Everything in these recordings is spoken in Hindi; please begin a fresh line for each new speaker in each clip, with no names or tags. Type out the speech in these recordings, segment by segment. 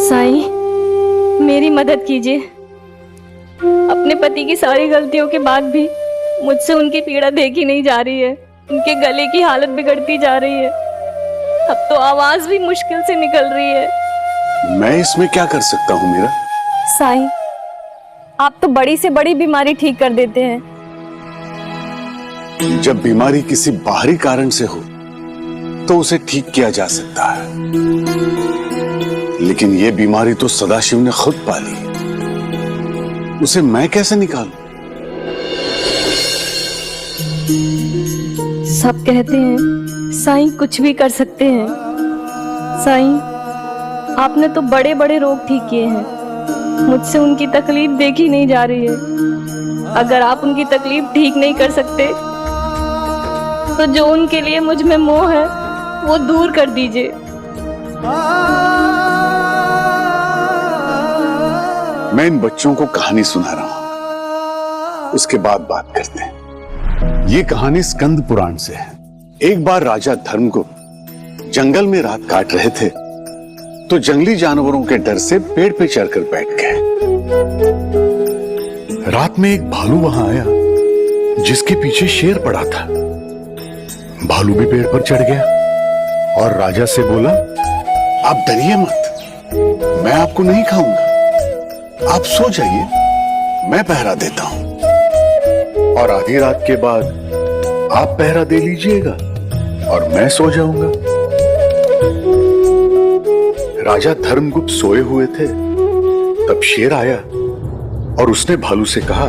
साईं, मेरी मदद कीजिए। अपने पति की सारी गलतियों के बाद भी मुझसे उनकी पीड़ा देखी नहीं जा रही है। उनके गले की हालत बिगड़ती जा रही है। अब तो आवाज भी मुश्किल से निकल रही है।
मैं इसमें क्या कर सकता हूँ मीरा?
साईं, आप तो बड़ी से बड़ी बीमारी ठीक कर देते हैं।
जब बीमारी किसी बाहरी कारण से हो तो उसे ठीक किया जा सकता है, लेकिन यह बीमारी तो सदाशिव ने खुद पाली, उसे मैं कैसे निकालूं?
सब कहते हैं साईं कुछ भी कर सकते हैं। साईं, आपने तो बड़े बड़े रोग ठीक किए हैं, मुझसे उनकी तकलीफ देखी नहीं जा रही है। अगर आप उनकी तकलीफ ठीक नहीं कर सकते तो जो उनके लिए मुझ में मोह है वो दूर कर दीजिए।
मैं इन बच्चों को कहानी सुना रहा हूं, उसके बाद बात करते हैं। ये कहानी स्कंद पुराण से है। एक बार राजा धर्मगुप्त जंगल में रात काट रहे थे तो जंगली जानवरों के डर से पेड़ पे चढ़कर बैठ गए। रात में एक भालू वहां आया जिसके पीछे शेर पड़ा था। भालू भी पेड़ पर चढ़ गया और राजा से बोला, आप डरिए मत, मैं आपको नहीं खाऊंगा, आप सो जाइए, मैं पहरा देता हूं और आधी रात के बाद आप पहरा दे लीजिएगा और मैं सो जाऊंगा। राजा धर्मगुप्त सोए हुए थे, तब शेर आया और उसने भालू से कहा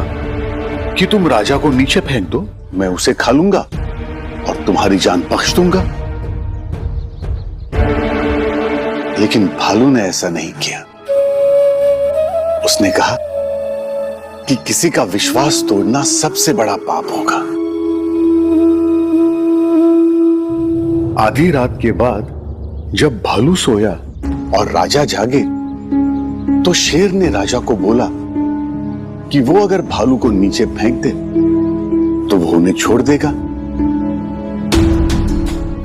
कि तुम राजा को नीचे फेंक दो, मैं उसे खा लूंगा और तुम्हारी जान बख्श दूंगा। लेकिन भालू ने ऐसा नहीं किया। उसने कहा कि किसी का विश्वास तोड़ना सबसे बड़ा पाप होगा। आधी रात के बाद जब भालू सोया और राजा जागे तो शेर ने राजा को बोला कि वो अगर भालू को नीचे फेंक दे तो वो उन्हें छोड़ देगा।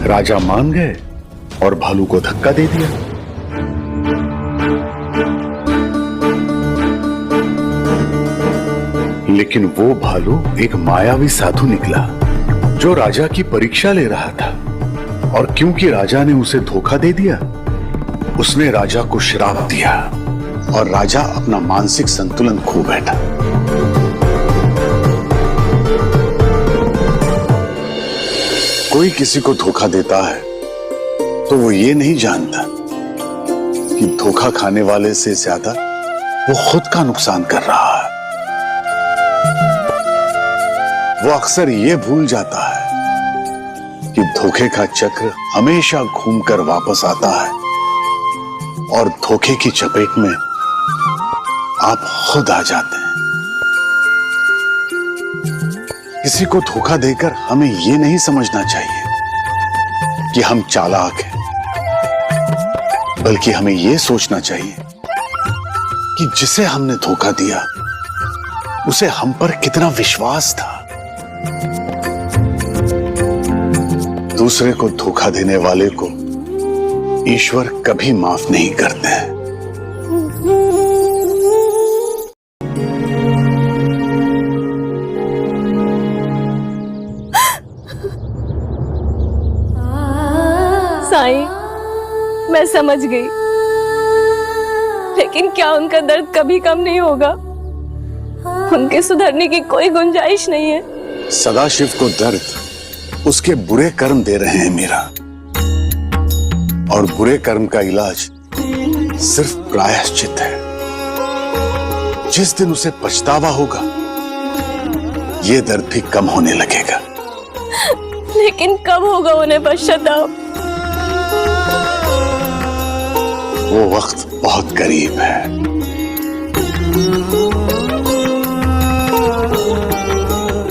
राजा मान गए और भालू को धक्का दे दिया। लेकिन वो भालू एक मायावी साधु निकला जो राजा की परीक्षा ले रहा था, और क्योंकि राजा ने उसे धोखा दे दिया, उसने राजा को श्राप दिया और राजा अपना मानसिक संतुलन खो बैठा। कोई किसी को धोखा देता है तो वो ये नहीं जानता कि धोखा खाने वाले से ज्यादा वो खुद का नुकसान कर रहा है। वो अक्सर ये भूल जाता है कि धोखे का चक्र हमेशा घूमकर वापस आता है और धोखे की चपेट में आप खुद आ जाते हैं। किसी को धोखा देकर हमें यह नहीं समझना चाहिए कि हम चालाक हैं, बल्कि हमें यह सोचना चाहिए कि जिसे हमने धोखा दिया उसे हम पर कितना विश्वास था। दूसरे को धोखा देने वाले को ईश्वर कभी माफ नहीं करते हैं।
साईं, मैं समझ गई, लेकिन क्या उनका दर्द कभी कम नहीं होगा? उनके सुधरने की कोई गुंजाइश नहीं है।
सदाशिव को दर्द उसके बुरे कर्म दे रहे हैं मीरा, और बुरे कर्म का इलाज सिर्फ प्रायश्चित है। जिस दिन उसे पछतावा होगा, ये दर्द भी कम होने लगेगा।
लेकिन कब होगा उन्हें पश्चाताप?
वो वक्त बहुत करीब है।